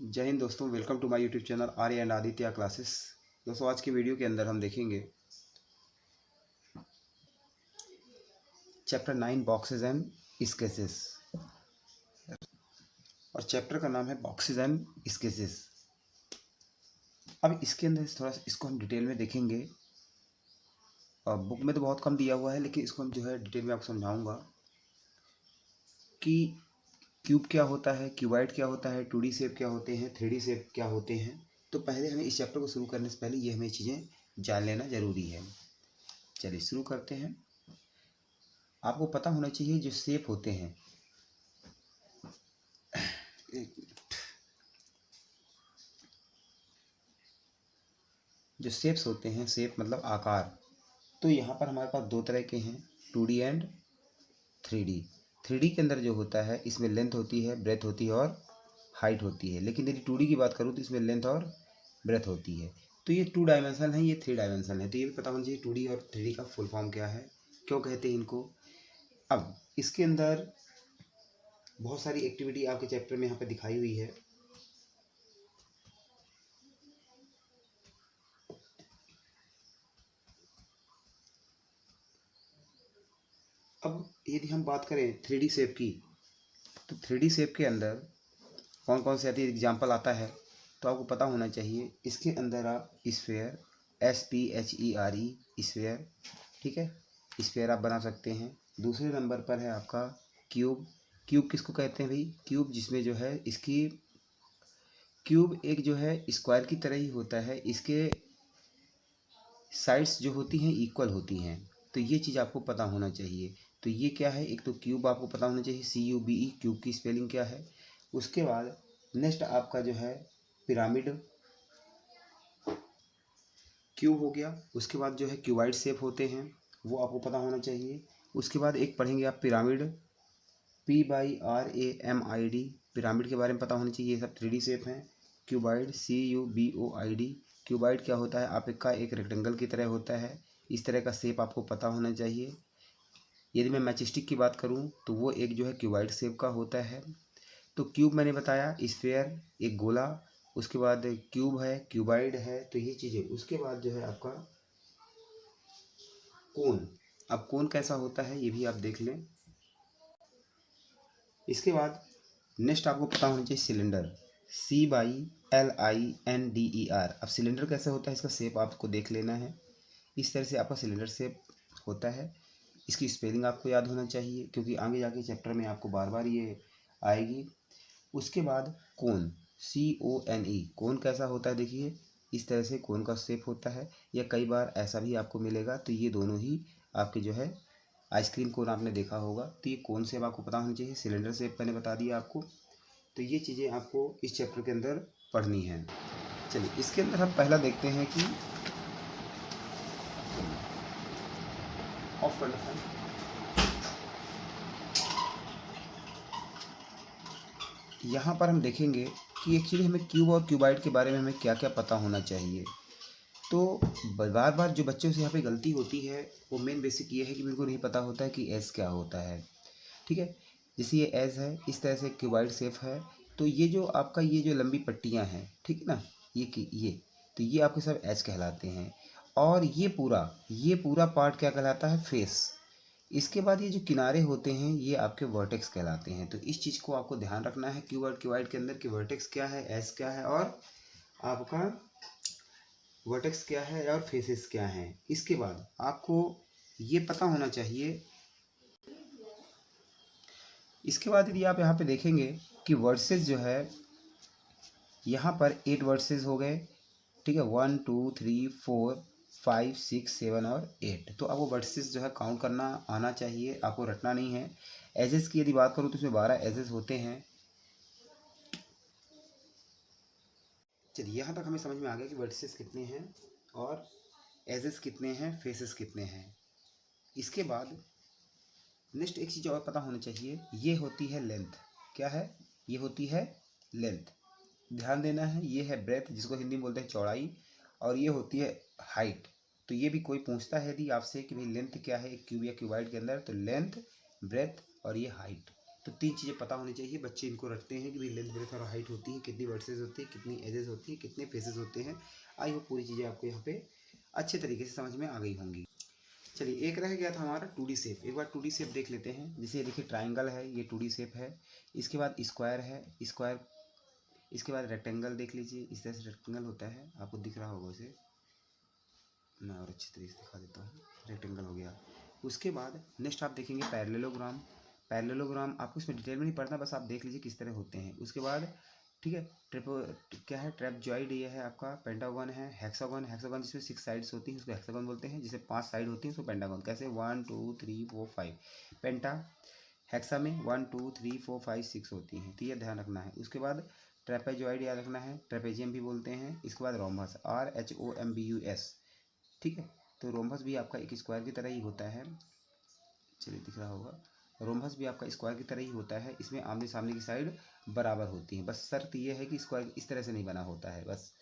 जय हिंद दोस्तों, welcome to my YouTube channel Arya and Aditya classes. दोस्तों, आज की वीडियो के अंदर हम देखेंगे चैप्टर 9 बॉक्सेस एंड स्केचेस, और चैप्टर का नाम है बॉक्सेस एंड स्केचेस। अब इसके अंदर थोड़ा सा इसको हम डिटेल में देखेंगे। बुक में तो बहुत कम दिया हुआ है, लेकिन इसको हम जो है डिटेल में आपको समझाऊंगा कि क्यूब क्या होता है, क्यूबाइड क्या होता है, 2D शेप क्या होते हैं, 3D शेप क्या होते हैं। तो पहले हमें इस चैप्टर को शुरू करने से पहले ये हमें चीज़ें जान लेना ज़रूरी है। चलिए शुरू करते हैं। आपको पता होना चाहिए जो शेप होते हैं, एक मिनट, जो शेप्स होते हैं, शेप मतलब आकार। तो यहाँ पर हमारे पास दो तरह के हैं, 2D एंड 3D। 3D के अंदर जो होता है, इसमें लेंथ होती है, ब्रेथ होती है और हाइट होती है। लेकिन यदि 2D की बात करूँ तो इसमें लेंथ और ब्रेथ होती है। तो ये 2 डायमेंशन है, ये 3 डायमेंशन है। तो ये भी पता होना चाहिए 2D और 3D का फुल फॉर्म क्या है, क्यों कहते हैं इनको। अब इसके अंदर बहुत सारी एक्टिविटी आपके चैप्टर में यहाँ पे दिखाई हुई है। अब यदि हम बात करें 3D शेप की, तो 3D शेप के अंदर कौन कौन से आती है, एग्जाम्पल आता है तो आपको पता होना चाहिए। इसके अंदर आप स्फेयर, SPHERE स्फेयर, ठीक है, स्फेयर आप बना सकते हैं। दूसरे नंबर पर है आपका क्यूब। क्यूब किसको कहते हैं भाई? क्यूब जिसमें जो है इसकी, क्यूब एक जो है स्क्वायर की तरह ही होता है, इसके साइड्स जो होती हैं इक्वल होती हैं। तो ये चीज़ आपको पता होना चाहिए। तो ये क्या है, एक तो क्यूब आपको पता होना चाहिए, CUBE, क्यूब की स्पेलिंग क्या है। उसके बाद नेक्स्ट आपका जो है पिरामिड, क्यूब हो गया। उसके बाद जो है क्यूबाइड शेप होते हैं, वो आपको पता होना चाहिए। उसके बाद एक पढ़ेंगे आप पिरामिड, PYRAMID, पिरामिड के बारे में पता होना चाहिए। ये सब 3D शेप हैं। क्यूबाइड, CUBOID, क्यूबाइड क्या होता है, आप का एक रेक्टेंगल की तरह होता है। इस तरह का शेप आपको पता होना चाहिए। यदि मैं मैचस्टिक की बात करूं तो वो एक जो है क्यूबाइड शेप का होता है। तो क्यूब मैंने बताया, स्फेयर एक गोला। उसके बाद क्यूब है, क्यूबाइड है, तो ये चीज़ें। उसके बाद जो है आपका कोन। अब कोन कैसा होता है ये भी आप देख लें। इसके बाद नेक्स्ट आपको पता होना चाहिए सिलेंडर, CYLINDER। अब सिलेंडर कैसे होता है, इसका शेप आपको देख लेना है। इस तरह से आपका सिलेंडर शेप होता है। इसकी स्पेलिंग आपको याद होना चाहिए, क्योंकि आगे जाके चैप्टर में आपको बार बार ये आएगी। उसके बाद कोन, CONE, कोन कैसा होता है देखिए, इस तरह से कोन का शेप होता है, या कई बार ऐसा भी आपको मिलेगा। तो ये दोनों ही आपके जो है, आइसक्रीम कोन आपने देखा होगा, तो ये कोन शेप आपको पता होना चाहिए। सिलेंडर शेप मैंने बता दिया आपको। तो ये चीज़ें आपको इस चैप्टर के अंदर पढ़नी है। चलिए इसके अंदर हम पहला देखते हैं कि ऑफ कर लेते हैं। यहाँ पर हम देखेंगे कि एक्चुअली हमें क्यूब और क्यूबाइड के बारे में हमें क्या क्या पता होना चाहिए। तो बार बार जो बच्चों से यहाँ पे गलती होती है, वो मेन बेसिक ये है कि उनको नहीं पता होता है कि एस क्या होता है। ठीक है, जैसे ये एस है, इस तरह से क्यूबाइड शेप है। तो ये जो आपका ये जो लंबी पट्टियाँ हैं, ठीक है ना, ये तो ये आपके सब एच कहलाते हैं। और ये पूरा पार्ट क्या कहलाता है, फेस। इसके बाद ये जो किनारे होते हैं ये आपके वर्टेक्स कहलाते हैं। तो इस चीज़ को आपको ध्यान रखना है क्यूब और क्यूबाइड के अंदर कि वर्टेक्स क्या है, एस क्या है, और आपका वर्टेक्स क्या है, और फेसेस क्या हैं। इसके बाद आपको ये पता होना चाहिए। इसके बाद यदि आप यहाँ पे देखेंगे कि वर्सेस जो है, यहाँ पर 8 वर्सेस हो गए, ठीक है, 1 2 3 4 5 6 7 और 8। तो आपको वर्सेस जो है काउंट करना आना चाहिए, आपको रटना नहीं है। एजेस की यदि बात करूँ तो इसमें 12 एजेस होते हैं। चलिए यहाँ तक हमें समझ में आ गया कि वर्सेस कितने हैं और एजेस कितने हैं, फेसेस कितने हैं। इसके बाद नेक्स्ट एक चीज़ और पता होनी चाहिए, ये होती है लेंथ। क्या है, ये होती है लेंथ। ध्यान देना है, ये है ब्रेथ जिसको हिंदी में बोलते हैं चौड़ाई, और ये होती है हाइट। तो ये भी कोई पूछता है यदि आपसे कि भाई लेंथ क्या है एक क्यूब या क्यूबाइड के अंदर, तो लेंथ, ब्रेथ और ये हाइट, तो 3 चीज़ें पता होनी चाहिए। बच्चे इनको रखते हैं कि भाई लेंथ ब्रेथ और हाइट होती है, कितनी वर्सेस होती है, कितनी एजेस होती है, कितने फेसेस होते हैं। आई वो पूरी चीज़ें आपको यहाँ पे अच्छे तरीके से समझ में आ गई होंगी। चलिए एक रह गया था हमारा 2D शेप। एक बार 2D शेप देख लेते हैं। जैसे ये देखिए ट्राइंगल है, ये 2D शेप है। इसके बाद स्क्वायर है, स्क्वायर। इसके बाद रेक्टेंगल देख लीजिए, इस तरह से रेक्टेंगल होता है, आपको दिख रहा होगा उसे। मैं और अच्छी तरीके से दिखा देता हूँ। रेक्टेंगल हो गया। उसके बाद नेक्स्ट आप देखेंगे पैरेललोग्राम। पैरेललोग्राम आपको इसमें डिटेल में नहीं पढ़ना, बस आप देख लीजिए किस तरह होते हैं। उसके बाद ठीक है, क्या है, ट्रेपजॉइड ये है आपका। पेंटागन है, हेक्सागन। हेक्सागन जिसमें 6 साइड्स होती हैं उसको हेक्सागन बोलते हैं। जिसे 5 साइड होती हैं उसको पेंटागन। कैसे 1 2 3 4 5 पेंटा। हेक्सा में 1 2 3 4 5 6 होती हैं, तो ये ध्यान रखना है। उसके बाद ट्रेपेजॉइड याद रखना है, ट्रेपेजियम भी बोलते हैं। इसके बाद रोम्बस, RHOMBUS। ठीक है, तो रोम्बस भी आपका एक स्क्वायर की तरह ही होता है। चलिए दिख रहा होगा, रोम्बस भी आपका स्क्वायर की तरह ही होता है। इसमें आमने सामने की साइड बराबर होती हैं, बस शर्त ये है कि स्क्वायर इस तरह से नहीं बना होता है बस।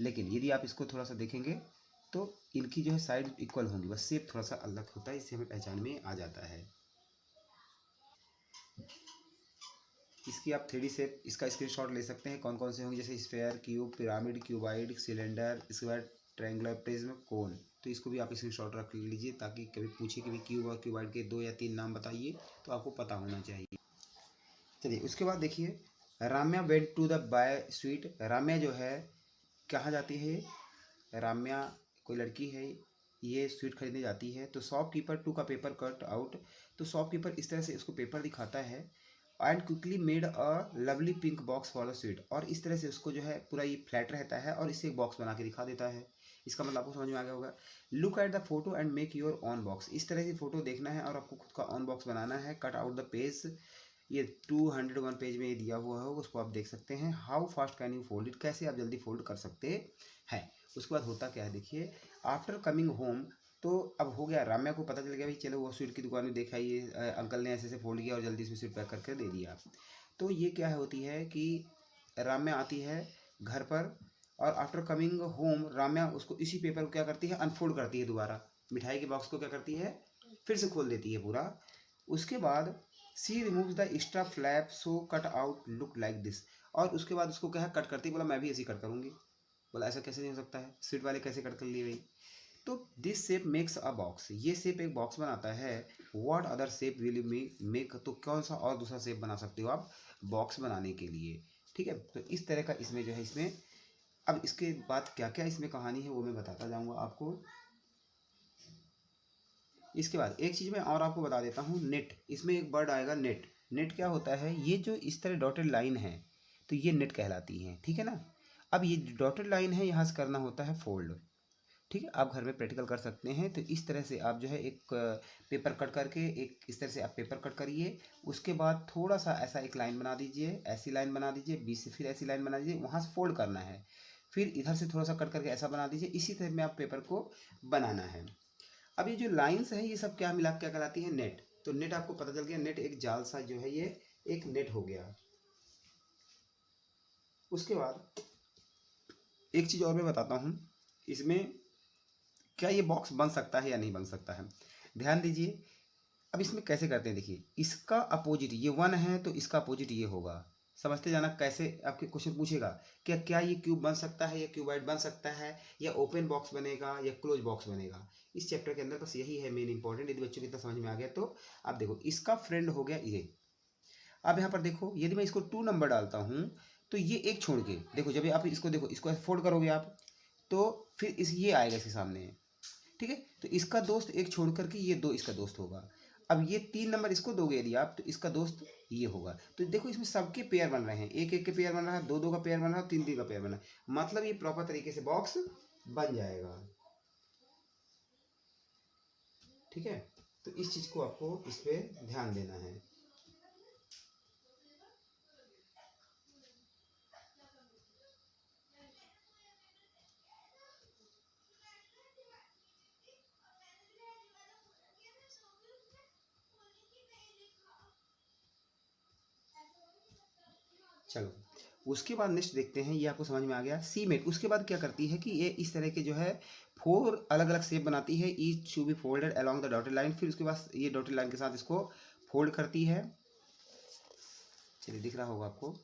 लेकिन यदि आप इसको थोड़ा सा देखेंगे तो इनकी जो है साइड इक्वल होंगी, बस शेप थोड़ा सा अलग होता है, इससे हमें पहचान में आ जाता है। इसकी आप 3D शेप इसका स्क्रीनशॉट ले सकते हैं, कौन कौन से होंगे, जैसे sphere, cube, pyramid, cuboid, cylinder, इसके बाद ट्रायंगुलर प्रिज्म, कोन। तो इसको भी आप स्क्रीनशॉट रख लीजिए, ताकि कभी पूछे कि भी क्यूब और क्यूबाइड के 2 या 3 नाम बताइए, तो आपको पता होना चाहिए। चलिए उसके बाद देखिए, Ramya went to the buy sweet. Ramya जो है कहाँ जाती है, राम्या कोई लड़की है, ये स्वीट खरीदने जाती है। तो शॉपकीपर टू का पेपर कट आउट। तो शॉपकीपर इस तरह से इसको पेपर दिखाता है। And quickly made a lovely pink box for the sweet. और इस तरह से उसको जो है पूरा ये फ्लैट रहता है और इससे एक बॉक्स बना के दिखा देता है। इसका मतलब आपको समझ में आ गया होगा। Look at the photo and make your on box. इस तरह की फोटो देखना है और आपको खुद का ऑन बॉक्स बनाना है। कट आउट द पेज, ये 201 पेज में ये दिया हुआ है, उसको आप देख सकते हैं। How fast can you fold it, कैसे आप जल्दी फोल्ड कर सकते हैं। उसके बाद होता क्या है देखिए, आफ्टर कमिंग होम, तो अब हो गया, राम्या को पता चल गया भाई चलो वो स्वीट की दुकान में देखा, ये अंकल ने ऐसे ऐसे फोल्ड किया और जल्दी इसमें स्वीट पैक करके दे दिया। तो ये क्या होती है कि राम्या आती है घर पर, और आफ्टर कमिंग होम राम्या उसको इसी पेपर को क्या करती है, अनफोल्ड करती है दोबारा। मिठाई के बॉक्स को क्या करती है, फिर से खोल देती है पूरा। उसके बाद she removes the extra flap so cut out look like this. और उसके बाद उसको क्या है, कट करती, बोला मैं भी ऐसे कट करूँगी। बोला ऐसा कैसे नहीं हो सकता है, स्वीट वाले कैसे कट कर लिए भाई। तो this shape makes a box, ये शेप एक बॉक्स बनाता है। What other shape will you make, तो कौन सा और दूसरा शेप बना सकते हो आप बॉक्स बनाने के लिए। ठीक है, तो इस तरह का इसमें जो है, इसमें अब इसके बाद क्या क्या इसमें कहानी है वो मैं बताता जाऊंगा आपको। इसके बाद एक चीज़ मैं और आपको बता देता हूँ, नेट। इसमें एक वर्ड आएगा नेट। नेट क्या होता है, ये जो इस तरह डॉटेड लाइन है तो ये नेट कहलाती है, ठीक है ना। अब ये डॉटेड लाइन है, यहाँ से करना होता है फोल्ड। ठीक है, आप घर में प्रैक्टिकल कर सकते हैं। तो इस तरह से आप जो है एक पेपर कट करके, एक इस तरह से आप पेपर कट करिए। उसके बाद थोड़ा सा ऐसा एक लाइन बना दीजिए, ऐसी लाइन बना दीजिए, बीच से फिर ऐसी लाइन बना दीजिए, वहाँ से फोल्ड करना है। फिर इधर से थोड़ा सा कट करके ऐसा बना दीजिए। इसी तरह में आप पेपर को बनाना है। अब ये जो लाइंस है ये सब क्या मिला क्या कहलाती है, नेट। तो नेट आपको पता चल गया, नेट एक जाल सा जो है, ये एक नेट हो गया। उसके बाद एक चीज़ और मैं बताता हूँ, इसमें क्या ये बॉक्स बन सकता है या नहीं बन सकता है। ध्यान दीजिए, अब इसमें कैसे करते हैं, देखिए इसका अपोजिट ये 1 है तो इसका अपोजिट ये होगा। समझते जाना कैसे, आपके क्वेश्चन पूछेगा क्या क्या ये क्यूब बन सकता है या क्यूबाइड बन सकता है, या ओपन बॉक्स बनेगा या क्लोज बॉक्स बनेगा। इस चैप्टर के अंदर बस यही है मेन इंपॉर्टेंट। यदि बच्चों को इतना समझ में आ गया तो आप देखो, इसका फ्रेंड हो गया ये। अब यहाँ पर देखो, यदि मैं इसको 2 नंबर डालता हूँ तो ये एक छोड़ के देखो, जब आप इसको देखो, इसको फोल्ड करोगे आप तो फिर इस ये आएगा इसके सामने। ठीक है, तो इसका दोस्त एक छोड़ करके ये 2 इसका दोस्त होगा। अब ये 3 नंबर इसको दोगे यदि आप, तो इसका दोस्त ये होगा। तो देखो इसमें सबके पेयर बन रहे हैं, एक एक के पेयर बन रहा है, 2 2 का पेयर बन रहा है, 3 3 का पेयर बन रहा है। मतलब ये प्रॉपर तरीके से बॉक्स बन जाएगा। ठीक है, तो इस चीज़ को आपको इस पर ध्यान देना है। चलो उसके बाद नेक्स्ट देखते हैं, ये आपको समझ में आ गया सीमेट। उसके बाद क्या करती है कि ये इस तरह के जो है 4 अलग अलग शेप बनाती है। Each to be folded along the dotted line. फिर उसके बाद ये डॉटेड लाइन के साथ इसको फोल्ड करती है। चलिए दिख रहा होगा आपको।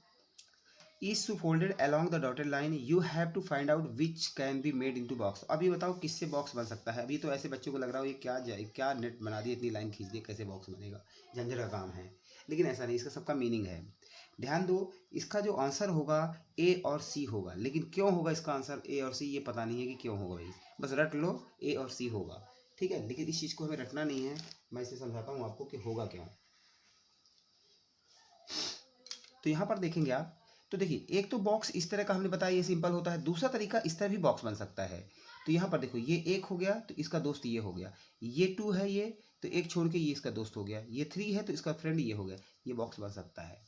is to folded along the dotted line you have to find out which can be made into box। अब ये बताओ किससे बॉक्स बन सकता है। अभी तो ऐसे बच्चों को लग रहा हो ये क्या नेट बना दिया, इतनी लाइन खींच दी, कैसे बॉक्स बनेगा, झंझट का काम है। लेकिन ऐसा नहीं, इसका सबका मीनिंग है। ध्यान दो, इसका जो आंसर होगा ए और सी होगा। लेकिन क्यों होगा इसका आंसर ए और सी, ये पता नहीं है कि क्यों होगा भाई, बस रट लो ए और सी होगा, ठीक है। लेकिन इस चीज़ को हमें रटना नहीं है, मैं इसे समझाता हूँ आपको कि होगा क्यों। तो यहाँ पर देखेंगे आप, तो देखिए एक तो बॉक्स इस तरह का हमने बताया ये सिंपल होता है, दूसरा तरीका इस तरह भी बॉक्स बन सकता है। तो यहाँ पर देखो ये एक हो गया तो इसका दोस्त ये हो गया, ये 2 है ये, तो एक छोड़ के ये इसका दोस्त हो गया, ये 3 है तो इसका फ्रेंड ये हो गया, ये बॉक्स बन सकता है,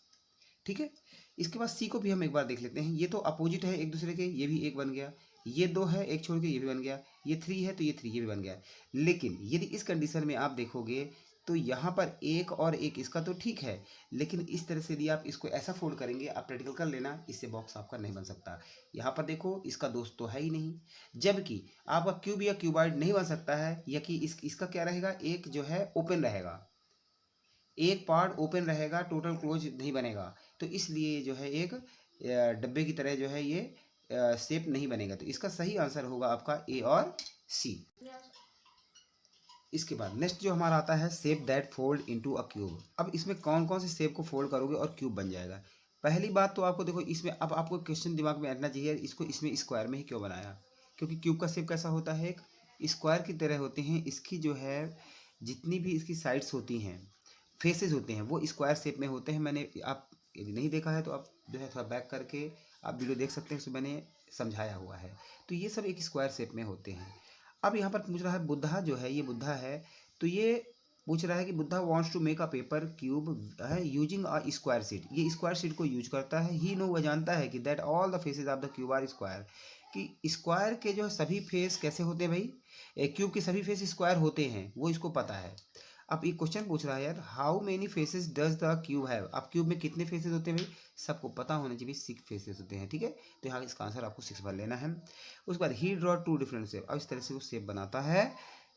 ठीक है। इसके बाद सी को भी हम एक बार देख लेते हैं। ये तो अपोजिट है एक दूसरे के, ये भी एक बन गया, ये 2 है एक छोड़ के ये भी बन गया, ये 3 है तो ये 3 ये भी बन गया। लेकिन यदि इस कंडीशन में आप देखोगे तो यहाँ पर एक और एक इसका तो ठीक है, लेकिन इस तरह से यदि आप इसको ऐसा फोल्ड करेंगे, आप प्रैक्टिकल कर लेना, इससे बॉक्स आपका नहीं बन सकता। यहाँ पर देखो इसका दोस्त तो है ही नहीं, जबकि आपका क्यूब या क्यूबॉइड नहीं बन सकता है, या कि इसका क्या रहेगा, एक जो है ओपन रहेगा, एक पार्ट ओपन रहेगा, टोटल क्लोज नहीं बनेगा। तो इसलिए जो है एक डब्बे की तरह जो है ये शेप नहीं बनेगा। तो इसका सही आंसर होगा आपका ए और सी। इसके बाद नेक्स्ट जो हमारा आता है shape that fold into a cube. अब इसमें कौन कौन से शेप को फोल्ड करोगे और क्यूब बन जाएगा। पहली बात तो आपको देखो इसमें, अब आपको क्वेश्चन दिमाग में आना चाहिए इसको इसमें स्क्वायर में ही क्यों बनाया, क्योंकि क्यूब का शेप कैसा होता है, एक स्क्वायर की तरह होते हैं। इसकी जो है जितनी भी इसकी साइड्स होती हैं, फेसेस होते हैं, वो स्क्वायर शेप में होते हैं। मैंने, आप यदि नहीं देखा है तो आप जो है थोड़ा बैक करके आप वीडियो देख सकते हैं, उसमें मैंने समझाया हुआ है। तो ये सब एक स्क्वायर शेप में होते हैं। अब यहाँ पर पूछ रहा है बुद्धा जो है, ये बुद्धा है, तो ये पूछ रहा है कि Buddha wants to make a paper cube है यूजिंग अ स्क्वायर शीट। ये स्क्वायर शीट को यूज करता है। ही नो, वह जानता है कि that all the faces of the cube are square, कि स्क्वायर के जो है सभी फेस कैसे होते हैं भाई, क्यूब के सभी फेस स्क्वायर होते हैं, वो इसको पता है। अब एक क्वेश्चन पूछ रहा है यार, how many faces does the cube have. अब क्यूब में कितने फेसेस होते हैं भाई, सबको पता होना चाहिए 6 फेसेस होते हैं, ठीक है। तो यहाँ इसका आंसर आपको 6 भर लेना है। उसके बाद ही ड्रॉ 2 डिफरेंट शेप, अब इस तरह से वो शेप बनाता है,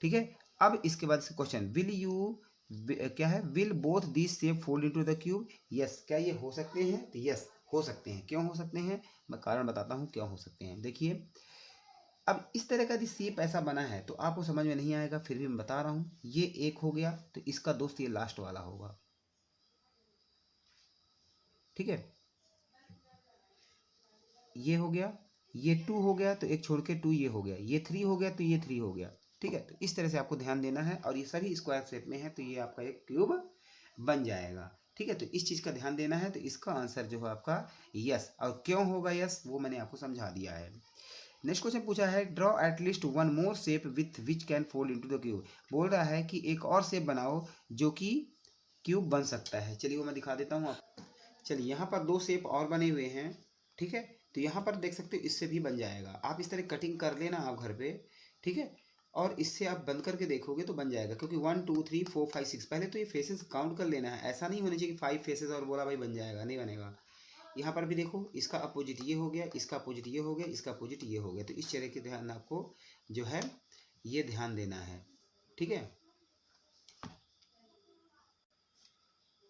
ठीक है। अब इसके बाद इसका क्वेश्चन, विल यू क्या है, will both this shape fold into the cube. Yes, क्या ये हो सकते हैं, तो यस हो सकते हैं। क्यों हो सकते हैं, मैं कारण बताता हूँ क्यों हो सकते हैं। देखिए अब इस तरह का यदि शेप ऐसा बना है तो आपको समझ में नहीं आएगा, फिर भी मैं बता रहा हूँ। ये एक हो गया तो इसका दोस्त ये लास्ट वाला होगा, ठीक है। ये हो गया, ये 2 हो गया तो एक छोड़ के 2 ये हो गया, ये 3 हो गया तो ये 3 हो गया, ठीक है। तो इस तरह से आपको ध्यान देना है, और ये सभी स्क्वायर शेप में है तो ये आपका एक क्यूब बन जाएगा, ठीक है। तो इस चीज़ का ध्यान देना है। तो इसका आंसर जो है आपका यस, और क्यों होगा यस वो मैंने आपको समझा दिया है। नेक्स्ट क्वेश्चन पूछा है, draw at least one more shape with which can fold into the cube. बोल रहा है कि एक और शेप बनाओ जो कि क्यूब बन सकता है। चलिए वो मैं दिखा देता हूँ आप। चलिए यहाँ पर 2 शेप और बने हुए हैं, ठीक है। तो यहाँ पर देख सकते हो इससे भी बन जाएगा। आप इस तरह कटिंग कर लेना आप घर पे, ठीक है, और इससे आप बंद करके देखोगे तो बन जाएगा। क्योंकि 1 2 3 4 5 6 पहले तो ये फेसेस काउंट कर लेना है। ऐसा नहीं होना चाहिए कि 5 फेसेस और बोला भाई बन जाएगा, नहीं बनेगा। यहाँ पर भी देखो इसका अपोजिट ये हो गया, इसका अपोजिट ये हो गया, इसका अपोजिट ये हो गया। तो इस तरह के ध्यान आपको जो है ये ध्यान देना है, ठीक है।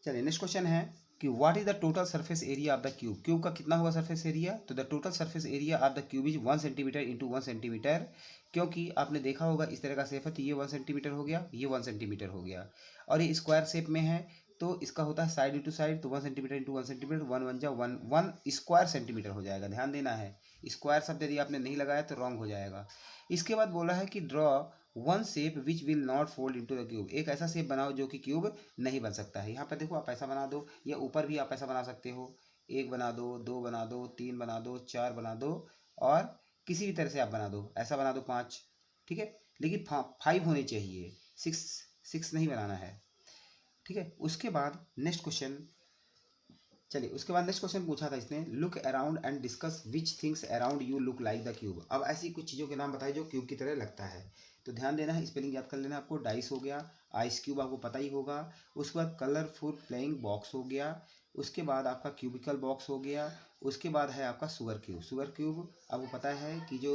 चलिए नेक्स्ट क्वेश्चन है कि what is the total surface area of the cube. Cube का कितना होगा सरफेस एरिया, तो the total surface area of the cube is 1 centimetre into 1 centimetre. क्योंकि आपने देखा होगा इस तरह का शेप है तो ये 1 सेंटीमीटर हो गया, ये 1 सेंटीमीटर हो गया, और ये स्क्वायर शेप में है तो इसका होता है साइड इंटू साइड, तो 1 सेंटीमीटर इंटू 1 सेंटीमीटर, 1 1 जा 1 1 स्क्वायर सेंटीमीटर हो जाएगा। ध्यान देना है, स्क्वायर शब्द यदि आपने नहीं लगाया तो रॉन्ग हो जाएगा। इसके बाद बोला है कि draw one shape which will not fold into the cube. एक ऐसा शेप बनाओ जो कि क्यूब नहीं बन सकता है। यहाँ पर देखो आप ऐसा बना दो, या ऊपर भी आप ऐसा बना सकते हो, 1 बना दो, 2 बना दो, 3 बना दो, 4 बना दो, और किसी भी तरह से आप बना दो, ऐसा बना दो 5, ठीक है। लेकिन 5 होने चाहिए, 6 नहीं बनाना है, ठीक है। उसके बाद नेक्स्ट क्वेश्चन, चलिए उसके बाद नेक्स्ट क्वेश्चन पूछा था इसने, look around and discuss which things around you look like the cube. अब ऐसी कुछ चीज़ों के नाम बताए जो क्यूब की तरह लगता है। तो ध्यान देना है, स्पेलिंग याद कर लेना आपको। डाइस हो गया, आइस क्यूब आपको पता ही होगा, उसके बाद कलरफुल प्लेइंग बॉक्स हो गया, उसके बाद आपका क्यूबिकल बॉक्स हो गया, उसके बाद है आपका शुगर क्यूब। शुगर क्यूब आपको पता है कि जो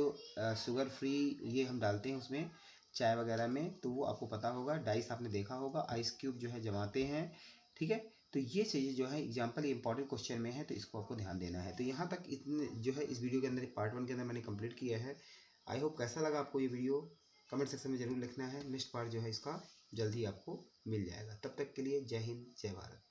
शुगर फ्री ये हम डालते हैं उसमें चाय वगैरह में, तो वो आपको पता होगा। डाइस आपने देखा होगा, आइस क्यूब जो है जमाते हैं, ठीक है। तो तो ये चीज़ें जो है एग्जाम्पल इंपॉर्टेंट क्वेश्चन में है, तो इसको आपको ध्यान देना है। तो यहाँ तक इतने जो है इस वीडियो के अंदर पार्ट 1 के अंदर मैंने कंप्लीट किया है। आई होप कैसा लगा आपको ये वीडियो, कमेंट सेक्शन में ज़रूर लिखना है। नेक्स्ट पार्ट जो है इसका जल्द ही आपको मिल जाएगा। तब तक के लिए जय हिंद, जय भारत।